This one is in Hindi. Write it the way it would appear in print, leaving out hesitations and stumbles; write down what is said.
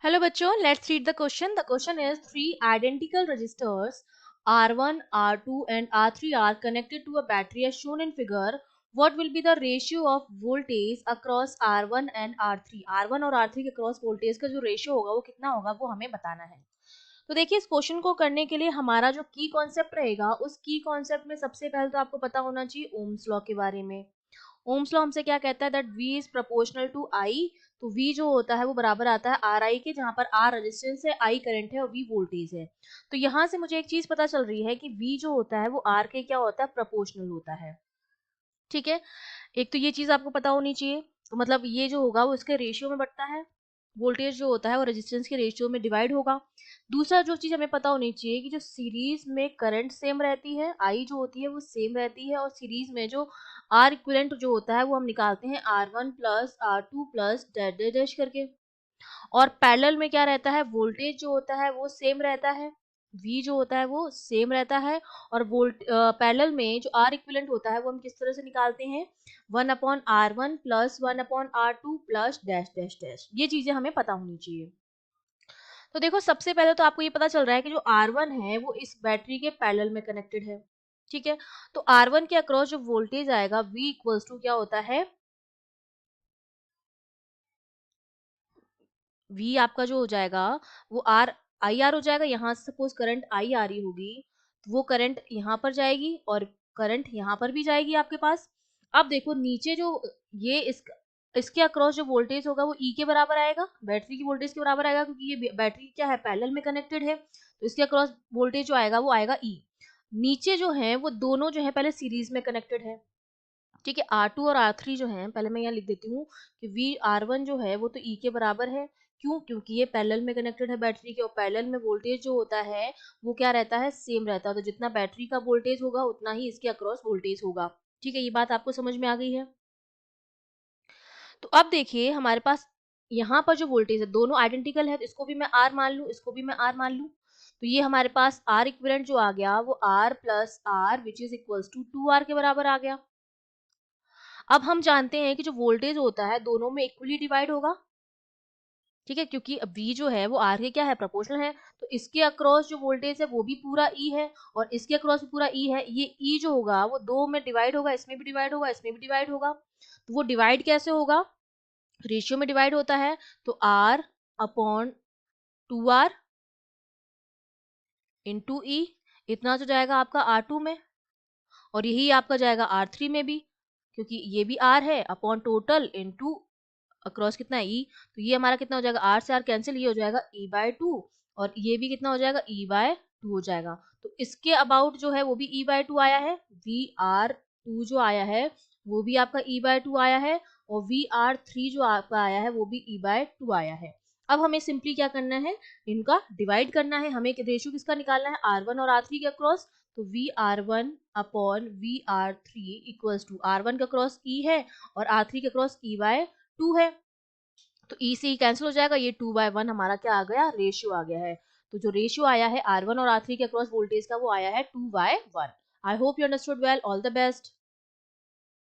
Hello बच्चों, let's read the question. The question is three identical resistors R1, R2 and R3 are connected to a battery as shown in figure. What will be the ratio of voltage across R1 and R3? R1 और R3 के क्रॉस वोल्टेज का जो रेशियो होगा वो कितना होगा वो हमें बताना है। तो देखिए इस क्वेश्चन को करने के लिए हमारा जो की कॉन्सेप्ट रहेगा उस की कॉन्सेप्ट में सबसे पहले तो आपको पता होना चाहिए ओम्स लॉ के बारे में। ओम्स लॉ हमसे क्या कहता है that V is proportional to I। तो V जो होता है वो बराबर आता है RI के, जहां पर R रेजिस्टेंस है, I करंट है और V वोल्टेज है। तो यहाँ से मुझे एक चीज पता चल रही है कि V जो होता है वो R के क्या होता है, प्रोपोर्शनल होता है। ठीक है, एक तो ये चीज आपको पता होनी चाहिए। तो मतलब ये जो होगा वो इसके रेशियो में बढ़ता है, वोल्टेज जो होता है वो रेजिस्टेंस के रेशियो में डिवाइड होगा। दूसरा जो चीज हमें पता होनी चाहिए कि जो सीरीज में करंट सेम रहती है, आई जो होती है वो सेम रहती है, और सीरीज में जो आर इक्विवेलेंट जो होता है वो हम निकालते हैं R1 plus R2 plus dash dash dash करके। और पैरेलल में क्या रहता है, वोल्टेज जो होता है वो सेम रहता है, V जो होता है वो सेम रहता है। और पैरेलल में जो R इक्विवेलेंट होता है वो हम किस तरह से निकालते हैं, 1/R1 plus 1/R2 plus dash dash dash. ये चीजें हमें पता होनी चाहिए। तो देखो सबसे पहले तो आपको ये पता चल रहा है कि जो R1 है वो इस बैटरी के पैरेलल में कनेक्टेड है। ठीक है, तो R1 के अक्रॉस जो वोल्टेज आएगा V इक्वल्स टू क्या होता है, V आपका जो हो जाएगा वो आर आई आर हो जाएगा। यहाँ से सपोज करंट आई आ रही होगी तो वो करंट यहाँ पर जाएगी और करंट यहाँ पर भी जाएगी आपके पास। अब देखो नीचे जो ये इसके अक्रॉस जो वोल्टेज होगा वो E के बराबर आएगा, बैटरी की वोल्टेज के बराबर आएगा, क्योंकि ये बैटरी क्या है, पैरेलल में कनेक्टेड है। तो इसके अक्रॉस वोल्टेज जो आएगा वो आएगा E। नीचे जो है वो दोनों जो है पहले सीरीज में कनेक्टेड है। ठीक है, R2 और R3 जो है, पहले मैं यहाँ लिख देती हूँ कि V R1 जो है वो तो E के बराबर है। क्यों? क्योंकि ये पैरेलल में कनेक्टेड है बैटरी के, और पैरेलल में वोल्टेज जो होता है वो क्या रहता है, सेम रहता है। तो जितना बैटरी का वोल्टेज होगा उतना ही इसके अक्रॉस वोल्टेज होगा। ठीक है, ये बात आपको समझ में आ गई है। तो अब देखिए हमारे पास यहाँ पर जो वोल्टेज है दोनों आइडेंटिकल है, तो इसको भी मैं R मान लूँ, इसको भी मैं R मान लूँ। तो ये हमारे पास R इक्विवेलेंट जो आ गया वो R plus R which is equals to 2R के बराबर आ गया। अब हम जानते हैं कि जो वोल्टेज होता है दोनों में इक्वली डिवाइड होगा। ठीक है, क्योंकि V जो है वो R के क्या है, प्रोपोर्शनल है। तो इसके अक्रॉस जो वोल्टेज है वो भी पूरा E है और इसके अक्रॉस भी पूरा E है। ये E जो होगा वो दो में डिवाइड होगा, इसमें भी डिवाइड होगा, इसमें भी डिवाइड होगा। तो वो डिवाइड कैसे होगा, रेशियो में डिवाइड होता है। तो R upon 2R into E, इतना तो जाएगा आपका R2 में, और यही आपका जाएगा R3 में भी, क्योंकि ये भी R है, अपॉन टोटल इंटू अक्रॉस कितना है E। तो ये हमारा कितना हो जाएगा, R से R कैंसिल, ये हो जाएगा E/2, और ये भी कितना हो जाएगा, E/2 हो जाएगा। तो इसके अबाउट जो है वो भी E/2 आया है, VR2 जो आया है वो भी आपका E/2 आया है, और VR3 जो आपका आया है वो भी E/2 आया है। अब हमें सिंपली क्या करना है, इनका डिवाइड करना है। हमें रेशियो किसका निकालना है, R1 और R3 के अक्रॉस। तो VR1 upon VR3 equals to, R1 का क्रॉस E है और R3 का क्रॉस E/2 है। तो E से E कैंसिल हो जाएगा, ये 2/1 हमारा क्या आ गया, रेशियो आ गया है। तो जो रेशियो आया है R1 और R3 के अक्रॉस वोल्टेज का वो आया है 2/1। I hope you understood well. All the best.